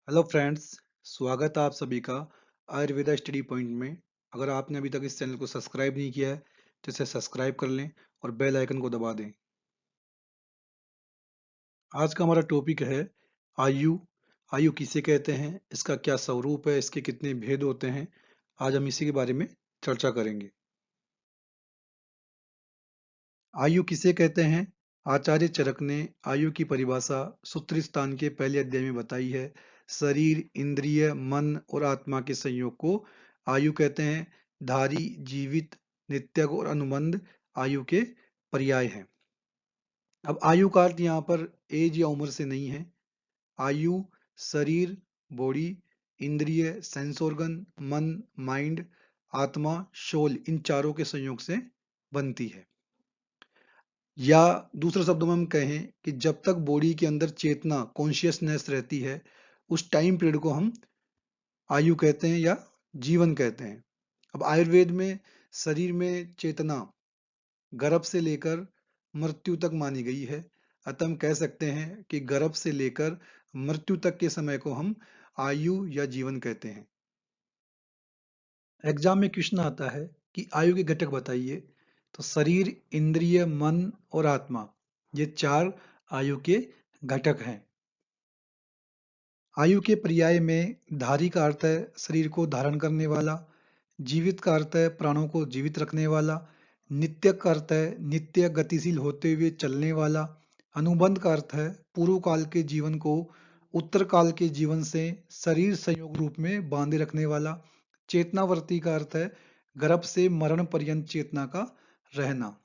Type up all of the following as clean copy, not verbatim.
Hello friends. स्वागत है आप सभी का आयुर्वेदा स्टडी पॉइंट में। अगर आपने अभी तक इस चैनल को सब्सक्राइब नहीं किया है तो इसे सब्सक्राइब कर लें और बेल आइकन को दबा दें। आज का हमारा टॉपिक है आयु। आयु किसे कहते हैं, इसका क्या स्वरूप है, इसके कितने भेद होते हैं। आज हम इसी के बारे में चर्चा करेंगे। आयु किसे कहते हैं? आचार्य चरक ने आयु की परिभाषा सूत्र स्थान के पहले अध्याय में बताई है। शरीर, इंद्रिय, मन और आत्मा के संयोग को आयु कहते हैं। धारी, जीवित, नित्यक और अनुबंध आयु के पर्याय हैं। अब आयु का अर्थ यहाँ पर एज या उम्र से नहीं है। आयु शरीर, बॉडी, इंद्रिय, सेंस ऑर्गन, मन, माइंड, आत्मा, सोल, इन चारों के संयोग से बनती है। या दूसरे शब्दों में हम कहें कि जब तक बॉडी के अंदर चेतना, कॉन्शियसनेस रहती है, उस टाइम पीरियड को हम आयु कहते हैं या जीवन कहते हैं। अब आयुर्वेद में शरीर में चेतना गर्भ से लेकर मृत्यु तक मानी गई है। अतः हम कह सकते हैं कि गर्भ से लेकर मृत्यु तक के समय को हम आयु या जीवन कहते हैं। एग्जाम में क्वेश्चन आता है कि आयु के घटक बताइए। तो शरीर, इंद्रिय, मन और आत्मा, ये चार आयु के घटक हैं। आयु के पर्याय में धारी का अर्थ है शरीर को धारण करने वाला, जीवित का अर्थ है प्राणों को जीवित रखने वाला, नित्य का अर्थ है नित्य गतिशील होते हुए चलने वाला, अनुबंध का अर्थ है पूर्व काल के जीवन को उत्तर काल के जीवन से शरीर संयोग रूप में बांधे रखने वाला, चेतनावर्ती का अर्थ है गर्भ से मरण पर्यंत चेतना का रहना।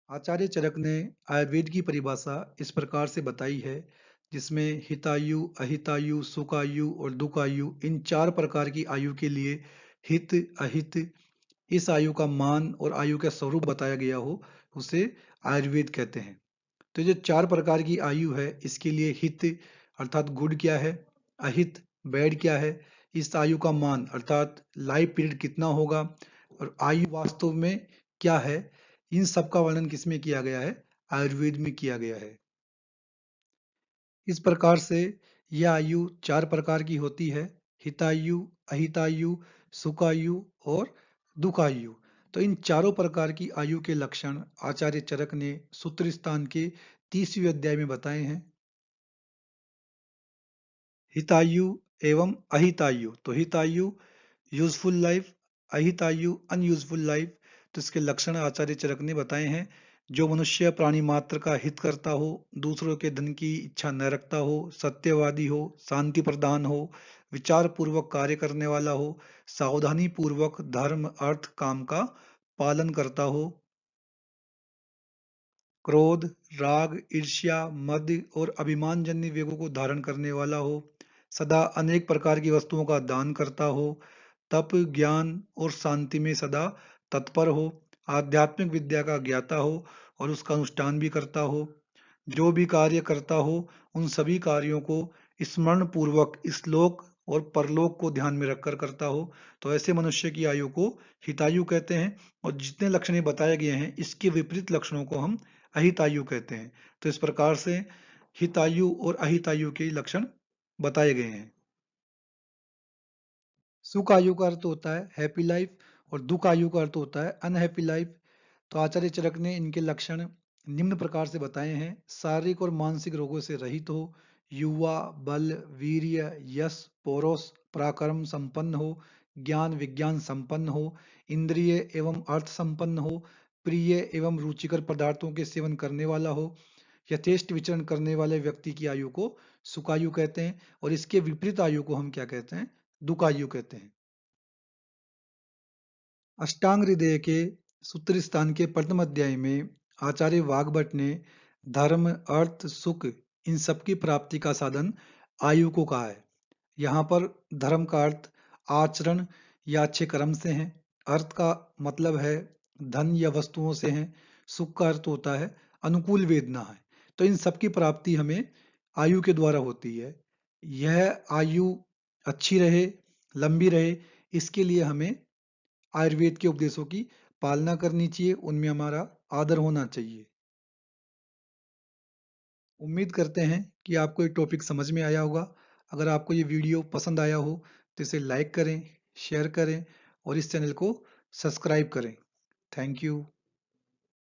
आचार्य चरक ने आयुर्वेद की परिभाषा इस प्रकार से बताई है, जिसमें हितायु, अहितायु, सुखायु और दुखायु, इन चार प्रकार की आयु के लिए हित, अहित, इस आयु का मान और आयु का स्वरूप बताया गया हो, उसे आयुर्वेद कहते हैं। तो जो चार प्रकार की आयु है, इसके लिए हित अर्थात गुड क्या है, अहित बैड क्या है, इस आयु का मान अर्थात लाइफ पीरियड कितना होगा, और आयु वास्तव में क्या है, इन सब का वर्णन किसमें किया गया है? आयुर्वेद में किया गया है। इस प्रकार से यह आयु चार प्रकार की होती है: हितायु, अहितायु, सुखायु और दुखायु। तो इन चारों प्रकार की आयु के लक्षण आचार्य चरक ने सूत्र स्थान के 30वें अध्याय में बताए हैं। हितायु एवं अहितायु, तो हितायु यूजफुल लाइफ, अहितायु अनयूजफुल लाइफ। तो इसके लक्षण आचार्य चरक ने बताए हैं: जो मनुष्य प्राणी मात्र का हित करता हो, दूसरों के धन की इच्छा न रखता हो, सत्यवादी हो, शांति प्रदान हो, विचार पूर्वक कार्य करने वाला हो, सावधानी पूर्वक धर्म अर्थ काम का पालन करता हो, क्रोध, राग, ईर्ष्या, मद और अभिमानजन्य वेगों को धारण करने वाला हो, सदा अनेक प्रकार की वस्तुओं का दान करता हो, तप, ज्ञान और शांति में सदा तत्पर हो, आध्यात्मिक विद्या का ज्ञाता हो और उसका अनुष्ठान भी करता हो, जो भी कार्य करता हो उन सभी कार्यों को स्मरण पूर्वक श्लोक और परलोक को ध्यान में रखकर करता हो, तो ऐसे मनुष्य की आयु को हितायु कहते हैं। और जितने लक्षण ये बताए गए हैं, इसके विपरीत लक्षणों को हम अहितायु कहते हैं। तो इस प्रकार से हितायु और अहितायु के लक्षण बताए गए हैं। सुख आयु का अर्थ होता है हैप्पी लाइफ और दुख आयु का अर्थ होता है अनहैप्पी लाइफ। तो आचार्य चरक ने इनके लक्षण निम्न प्रकार से बताए हैं: शारीरिक और मानसिक रोगों से रहित हो, युवा, बल, वीर्य, यश, पौरुष, पराक्रम संपन्न हो, ज्ञान विज्ञान संपन्न हो, इंद्रिय एवं अर्थ संपन्न हो, प्रिय एवं रुचिकर पदार्थों के सेवन करने वाला हो, यथेष्ट विचरण करने वाले व्यक्ति की आयु को सुखायु कहते हैं। और इसके विपरीत आयु को हम क्या कहते हैं? दुखायु कहते हैं। अष्टांग हृदय के सूत्र स्थान के प्रथम अध्याय में आचार्य वाग्भट ने धर्म, अर्थ, सुख, इन सबकी प्राप्ति का साधन आयु को कहा है। यहाँ पर धर्म का अर्थ आचरण या अच्छे कर्म से है, अर्थ का मतलब है धन या वस्तुओं से है, सुख का अर्थ होता है अनुकूल वेदना है। तो इन सबकी प्राप्ति हमें आयु के द्वारा होती है। यह आयु अच्छी रहे, लंबी रहे, इसके लिए हमें आयुर्वेद के उपदेशों की पालना करनी चाहिए, उनमें हमारा आदर होना चाहिए। उम्मीद करते हैं कि आपको ये टॉपिक समझ में आया होगा। अगर आपको ये वीडियो पसंद आया हो तो इसे लाइक करें, शेयर करें और इस चैनल को सब्सक्राइब करें। Thank you.